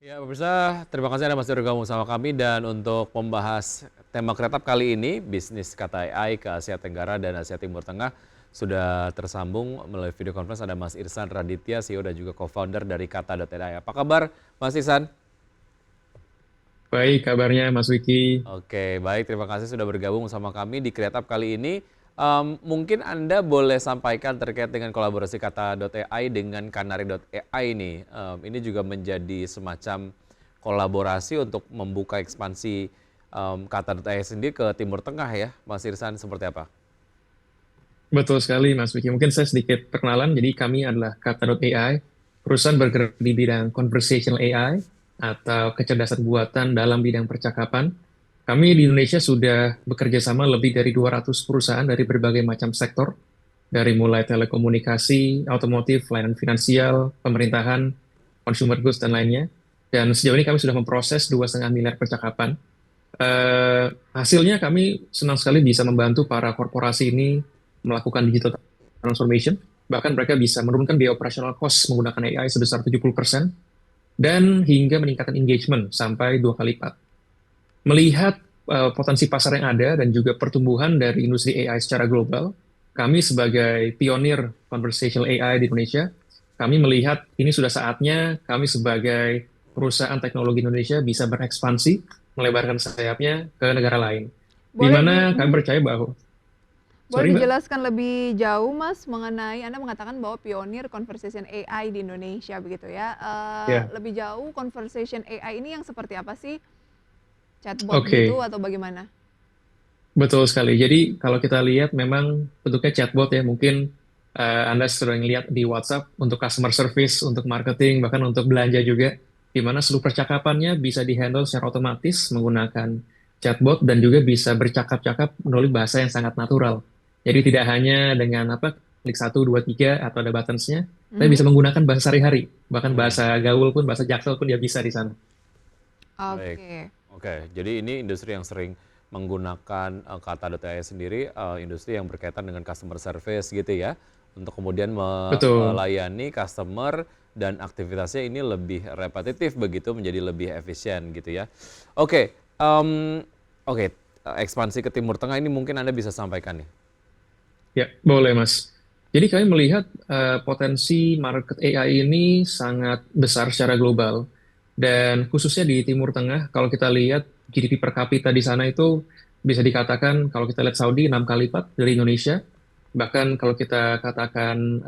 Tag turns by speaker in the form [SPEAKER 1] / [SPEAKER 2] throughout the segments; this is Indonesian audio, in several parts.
[SPEAKER 1] Ya, pemirsa, terima kasih Anda masih bergabung sama kami dan untuk membahas tema Kreatif kali ini, bisnis kata AI ke Asia Tenggara dan Asia Timur Tengah, sudah tersambung melalui video conference ada Mas Irsan Raditya, CEO dan juga co-founder dari Kata.ai. Apa kabar Mas Irsan?
[SPEAKER 2] Baik kabarnya Mas Wiki.
[SPEAKER 1] Oke, baik. Terima kasih sudah bergabung sama kami di Kreatif kali ini. Mungkin Anda boleh sampaikan terkait dengan kolaborasi Kata.ai dengan Kanari.ai ini. Ini juga menjadi semacam kolaborasi untuk membuka ekspansi Kata.ai sendiri ke Timur Tengah ya, Mas Irsan, seperti apa?
[SPEAKER 2] Betul sekali Mas Wiki. Mungkin saya sedikit perkenalan. Jadi kami adalah Kata.ai, perusahaan bergerak di bidang conversational AI atau kecerdasan buatan dalam bidang percakapan. Kami di Indonesia sudah bekerja sama lebih dari 200 perusahaan dari berbagai macam sektor, dari mulai telekomunikasi, otomotif, layanan finansial, pemerintahan, consumer goods, dan lainnya. Dan sejauh ini kami sudah memproses 2,5 miliar percakapan. Hasilnya kami senang sekali bisa membantu para korporasi ini melakukan digital transformation. Bahkan mereka bisa menurunkan biaya operasional cost menggunakan AI sebesar 70% dan hingga meningkatkan engagement sampai 2 kali lipat. Melihat potensi pasar yang ada dan juga pertumbuhan dari industri AI secara global, kami sebagai pionir conversational AI di Indonesia, kami melihat ini sudah saatnya kami sebagai perusahaan teknologi Indonesia bisa berekspansi, melebarkan sayapnya ke negara lain. Di
[SPEAKER 3] Boleh di
[SPEAKER 2] mana kami percaya bahwa,
[SPEAKER 3] boleh
[SPEAKER 2] sorry Mbak,
[SPEAKER 3] dijelaskan lebih jauh, Mas, mengenai Anda mengatakan bahwa pionir conversation AI di Indonesia begitu ya.
[SPEAKER 2] ya,
[SPEAKER 3] Lebih jauh conversation AI ini yang seperti apa sih? Chatbot gitu
[SPEAKER 2] oke.
[SPEAKER 3] atau bagaimana?
[SPEAKER 2] Betul sekali. Jadi kalau kita lihat memang bentuknya chatbot ya, mungkin Anda sering lihat di WhatsApp untuk customer service, untuk marketing, bahkan untuk belanja juga, di mana seluruh percakapannya bisa dihandle secara otomatis menggunakan chatbot dan juga bisa bercakap-cakap melalui bahasa yang sangat natural. Jadi tidak hanya dengan apa klik satu, dua, tiga atau ada buttons-nya, tapi bisa
[SPEAKER 3] Mhm.
[SPEAKER 2] menggunakan bahasa sehari-hari, bahkan
[SPEAKER 1] Hmm,
[SPEAKER 2] bahasa gaul pun, bahasa jaksel pun dia bisa di sana.
[SPEAKER 1] baik.
[SPEAKER 3] Oke.
[SPEAKER 1] Oke, jadi ini industri yang sering menggunakan Kata.ai sendiri, industri yang berkaitan dengan customer service gitu ya, untuk kemudian
[SPEAKER 2] Betul.
[SPEAKER 1] melayani customer dan aktivitasnya ini lebih repetitif begitu, menjadi lebih efisien gitu ya. Oke, oke, ekspansi ke Timur Tengah ini mungkin Anda bisa sampaikan nih.
[SPEAKER 2] Ya, boleh Mas. Jadi kami melihat potensi market AI ini sangat besar secara global. Dan khususnya di Timur Tengah, kalau kita lihat GDP per kapita di sana itu bisa dikatakan kalau kita lihat Saudi 6 kali lipat dari Indonesia. Bahkan kalau kita katakan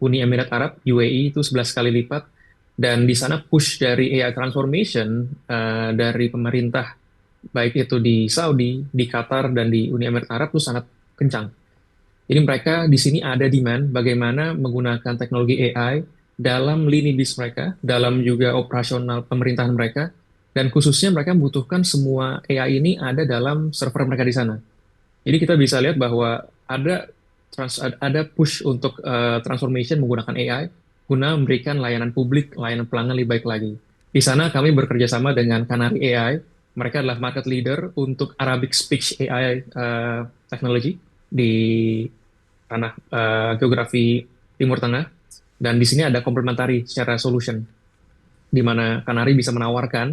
[SPEAKER 2] Uni Emirat Arab, UAE itu 11 kali lipat. Dan di sana push dari AI transformation dari pemerintah, baik itu di Saudi, di Qatar, dan di Uni Emirat Arab itu sangat kencang. Jadi mereka di sini ada demand bagaimana menggunakan teknologi AI dalam lini bisnis mereka, dalam juga operasional pemerintahan mereka, dan khususnya mereka membutuhkan semua AI ini ada dalam server mereka di sana. Jadi kita bisa lihat bahwa ada push untuk transformation menggunakan AI guna memberikan layanan publik, layanan pelanggan lebih baik lagi. Di sana kami bekerja sama dengan Canary AI. Mereka adalah market leader untuk Arabic speech AI technology di tanah geografi Timur Tengah. Dan di sini ada komplementari secara solution, di mana Canary bisa menawarkan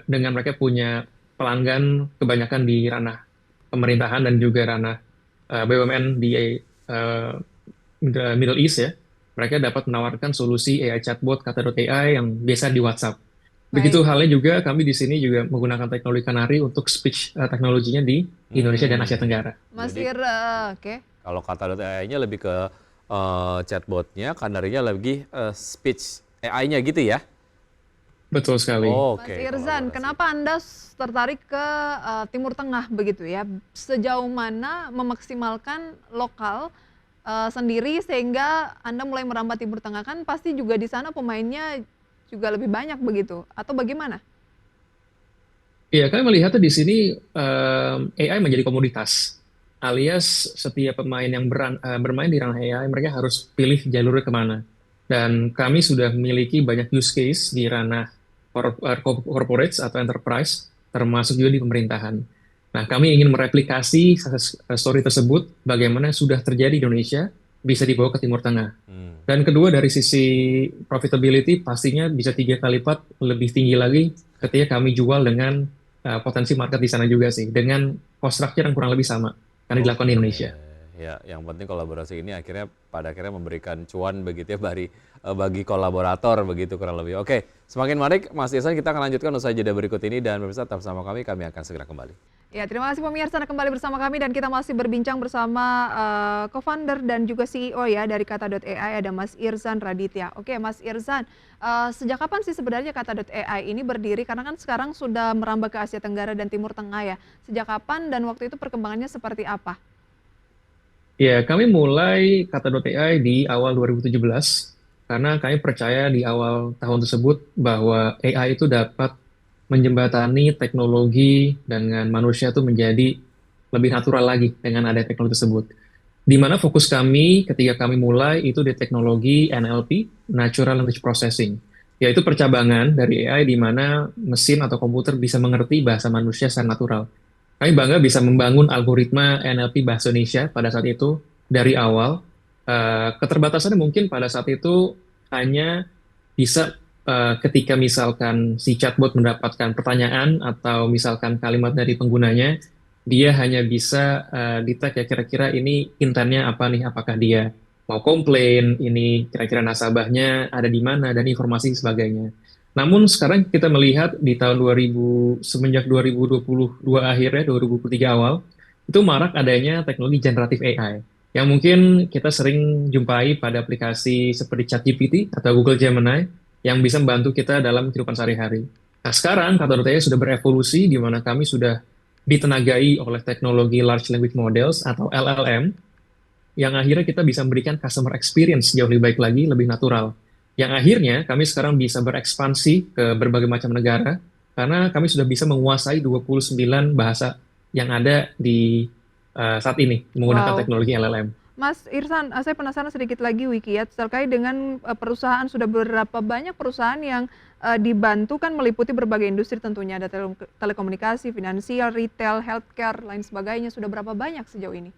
[SPEAKER 2] dengan mereka punya pelanggan kebanyakan di ranah pemerintahan dan juga ranah BUMN di Middle East ya, mereka dapat menawarkan solusi AI chatbot Kata.ai yang biasa di WhatsApp. Begitu
[SPEAKER 3] Baik.
[SPEAKER 2] halnya juga kami di sini juga menggunakan teknologi Canary untuk speech teknologinya di Indonesia dan Asia
[SPEAKER 1] Hmm,
[SPEAKER 2] Tenggara.
[SPEAKER 3] Mas
[SPEAKER 1] jadi
[SPEAKER 3] oke.
[SPEAKER 1] kalau Kata.ai-nya lebih ke chatbotnya, Kanarinya lagi speech AI-nya gitu ya?
[SPEAKER 2] Betul sekali.
[SPEAKER 3] Mas
[SPEAKER 1] Oke,
[SPEAKER 3] Irzan,
[SPEAKER 1] kolaborasi.
[SPEAKER 3] kenapa Anda tertarik ke Timur Tengah begitu ya? Sejauh mana memaksimalkan lokal sendiri sehingga Anda mulai merambah Timur Tengah, kan pasti juga di sana pemainnya juga lebih banyak begitu atau bagaimana?
[SPEAKER 2] Iya, kami melihatnya di sini AI menjadi komoditas, alias setiap pemain yang bermain di ranah AI, mereka harus pilih jalurnya kemana. Dan kami sudah memiliki banyak use case di ranah corporates atau enterprise, termasuk juga di pemerintahan. Nah, kami ingin mereplikasi success story tersebut, bagaimana sudah terjadi di Indonesia, bisa dibawa ke Timur Tengah.
[SPEAKER 1] Hmm.
[SPEAKER 2] Dan kedua dari sisi profitability pastinya bisa 3 kali lipat lebih tinggi lagi ketika kami jual dengan potensi market di sana juga sih, dengan cost structure yang kurang lebih sama karena dilakukan di
[SPEAKER 1] Oke,
[SPEAKER 2] Indonesia.
[SPEAKER 1] ya, yang penting kolaborasi ini akhirnya pada akhirnya memberikan cuan begitu ya bagi kolaborator begitu kurang lebih. Oke, semakin menarik Mas Ihsan, kita akan lanjutkan usai jeda berikut ini dan pemirsa tetap bersama kami akan segera kembali.
[SPEAKER 3] Ya, terima kasih pemirsa Anda kembali bersama kami dan kita masih berbincang bersama co-founder dan juga CEO ya dari Kata.ai, ada Mas Irzan Raditya. Oke, Mas Irzan, sejak kapan sih sebenarnya Kata.ai ini berdiri? Karena kan sekarang sudah merambah ke Asia Tenggara dan Timur Tengah ya. Sejak kapan dan waktu itu perkembangannya seperti apa?
[SPEAKER 2] Ya, kami mulai Kata.ai di awal 2017 karena kami percaya di awal tahun tersebut bahwa AI itu dapat menjembatani teknologi dengan manusia itu menjadi lebih natural lagi dengan ada teknologi tersebut. Di mana fokus kami ketika kami mulai itu di teknologi NLP, Natural Language Processing, yaitu percabangan dari AI di mana mesin atau komputer bisa mengerti bahasa manusia secara natural. Kami bangga bisa membangun algoritma NLP bahasa Indonesia pada saat itu dari awal. Keterbatasannya mungkin pada saat itu hanya bisa ketika misalkan si chatbot mendapatkan pertanyaan atau misalkan kalimat dari penggunanya, dia hanya bisa detect ya kira-kira ini intentnya apa nih, apakah dia mau komplain, ini kira-kira nasabahnya ada di mana, dan informasi sebagainya. Namun sekarang kita melihat di tahun 2000, semenjak 2022 akhirnya, 2023 awal, itu marak adanya teknologi generatif AI, yang mungkin kita sering jumpai pada aplikasi seperti ChatGPT atau Google Gemini, yang bisa membantu kita dalam kehidupan sehari-hari. Nah, sekarang Kata.ai sudah berevolusi di mana kami sudah ditenagai oleh teknologi Large Language Models atau LLM, yang akhirnya kita bisa memberikan customer experience jauh lebih baik lagi, lebih natural. Yang akhirnya kami sekarang bisa berekspansi ke berbagai macam negara, karena kami sudah bisa menguasai 29 bahasa yang ada di saat ini menggunakan
[SPEAKER 3] Wow.
[SPEAKER 2] teknologi LLM.
[SPEAKER 3] Mas Irsan, saya penasaran sedikit lagi Wiki ya, terkait dengan perusahaan, sudah berapa banyak perusahaan yang dibantu kan meliputi berbagai industri tentunya, ada telekomunikasi, finansial, retail, healthcare, lain sebagainya. Sudah berapa banyak sejauh ini?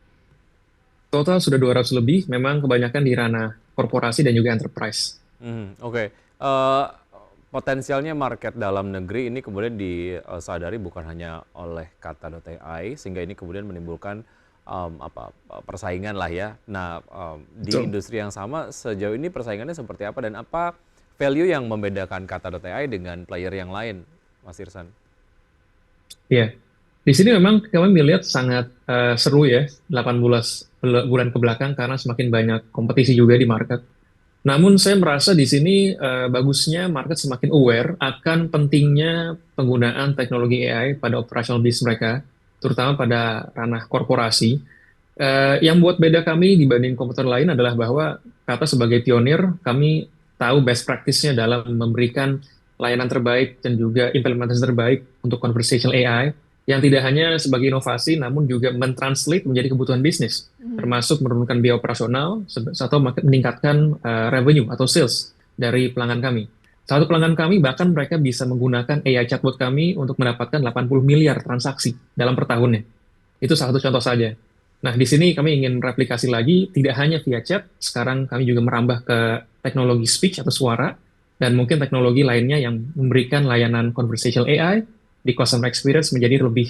[SPEAKER 2] Total sudah 200 lebih, memang kebanyakan di ranah korporasi dan juga enterprise.
[SPEAKER 1] Oke. Potensialnya market dalam negeri ini kemudian disadari bukan hanya oleh Kata.ai sehingga ini kemudian menimbulkan persaingan lah ya. Nah, di
[SPEAKER 2] Betul.
[SPEAKER 1] industri yang sama sejauh ini persaingannya seperti apa dan apa value yang membedakan Kata.ai dengan player yang lain, Mas Irsan?
[SPEAKER 2] Ya, di sini memang kami melihat sangat seru ya 18 bulan ke belakang karena semakin banyak kompetisi juga di market. Namun saya merasa di sini bagusnya market semakin aware akan pentingnya penggunaan teknologi AI pada operational business mereka, terutama pada ranah korporasi. Yang buat beda kami dibanding komputer lain adalah bahwa Kata sebagai pionir, kami tahu best practice-nya dalam memberikan layanan terbaik dan juga implementasi terbaik untuk conversational AI yang tidak hanya sebagai inovasi, namun juga mentranslate menjadi kebutuhan bisnis, termasuk menurunkan biaya operasional atau meningkatkan revenue atau sales dari pelanggan kami. Satu pelanggan kami bahkan mereka bisa menggunakan AI chatbot kami untuk mendapatkan 80 miliar transaksi dalam per tahunnya. Itu salah satu contoh saja. Nah, di sini kami ingin replikasi lagi, tidak hanya via chat, sekarang kami juga merambah ke teknologi speech atau suara, dan mungkin teknologi lainnya yang memberikan layanan conversational AI di customer experience menjadi lebih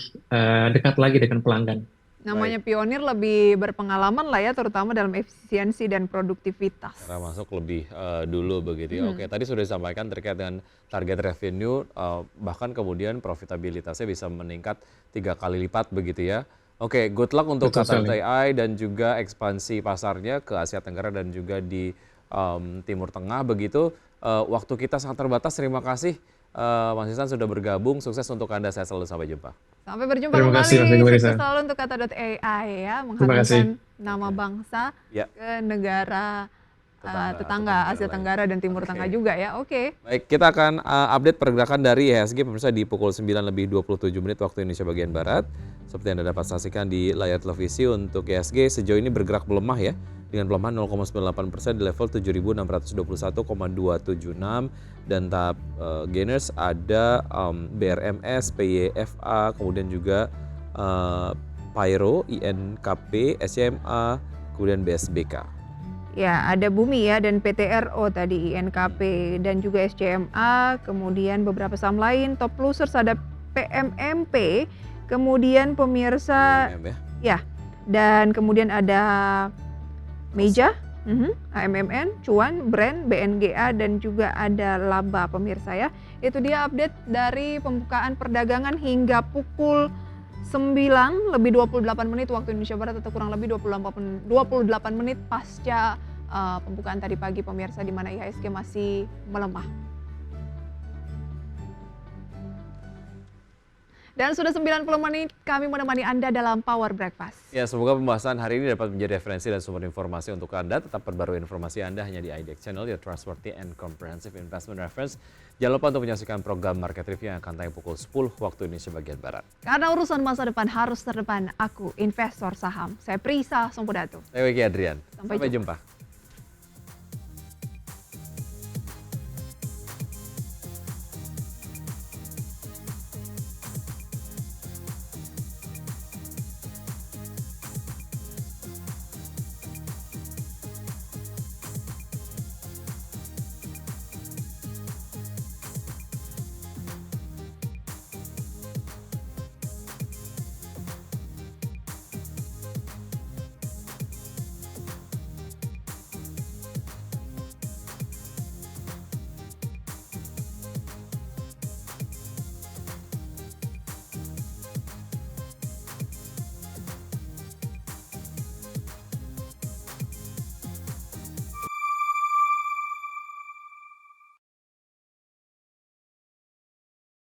[SPEAKER 2] dekat lagi dengan pelanggan.
[SPEAKER 3] Namanya
[SPEAKER 1] Baik,
[SPEAKER 3] pionir lebih berpengalaman lah ya, terutama dalam efisiensi dan produktivitas.
[SPEAKER 1] cara masuk lebih dulu begitu ya. Oke, tadi sudah disampaikan terkait dengan target revenue, bahkan kemudian profitabilitasnya bisa meningkat 3 kali lipat begitu ya. Oke, good luck untuk
[SPEAKER 2] Betul sekali.
[SPEAKER 1] Kata.ai dan juga ekspansi pasarnya ke Asia Tenggara dan juga di Timur Tengah begitu. Waktu kita sangat terbatas, terima kasih Mas Ihsan sudah bergabung, sukses untuk Anda, saya selalu sampai jumpa.
[SPEAKER 3] Sampai berjumpa
[SPEAKER 2] Terima kasih, Mas
[SPEAKER 3] kembali,
[SPEAKER 2] Eko
[SPEAKER 3] sukses
[SPEAKER 2] Marisa.
[SPEAKER 3] selalu untuk Kata.ai ya,
[SPEAKER 2] Terima kasih.
[SPEAKER 3] mengharumkan nama bangsa
[SPEAKER 1] Ya,
[SPEAKER 3] ke negara
[SPEAKER 1] tetangga atau
[SPEAKER 3] tetangga
[SPEAKER 1] negara
[SPEAKER 3] Asia
[SPEAKER 1] lain.
[SPEAKER 3] Tenggara dan Timur Tengah
[SPEAKER 1] Oke.
[SPEAKER 3] juga ya. Oke.
[SPEAKER 1] Baik, kita akan update pergerakan dari IHSG pemirsa di pukul 9:27 waktu Indonesia bagian Barat. Seperti Anda dapat saksikan di layar televisi untuk IHSG sejauh ini bergerak melemah ya, dengan pelemahan 0,98% di level 7.621,276 dan tahap gainers ada BRMS, PYFA, kemudian juga Pyro, INKP, SMA, kemudian BSBK.
[SPEAKER 3] Ya, ada Bumi ya dan PTRO tadi, INKP dan juga SCMA, kemudian beberapa saham lain, top losers ada PMMP, kemudian pemirsa
[SPEAKER 1] BMM ya.
[SPEAKER 3] ya, dan kemudian ada Meja, AMMN, Cuan, Brand, BNGA dan juga ada Laba pemirsa ya. Itu dia update dari pembukaan perdagangan hingga pukul 9 lebih 28 menit waktu Indonesia Barat atau kurang lebih 28 menit pasca pembukaan tadi pagi pemirsa, di mana IHSG masih melemah. Dan sudah 90 menit kami menemani Anda dalam Power Breakfast.
[SPEAKER 1] Ya, semoga pembahasan hari ini dapat menjadi referensi dan sumber informasi untuk Anda. Tetap perbarui informasi Anda hanya di IDX Channel, your trustworthy and comprehensive investment reference. Jangan lupa untuk menyaksikan program Market Review yang akan tayang pukul 10 waktu Indonesia bagian Barat.
[SPEAKER 3] Karena urusan masa depan harus terdepan, aku investor saham. Saya Prisa Sompodato.
[SPEAKER 1] Saya Wiki Adrian.
[SPEAKER 3] Sampai
[SPEAKER 1] Sampai jumpa.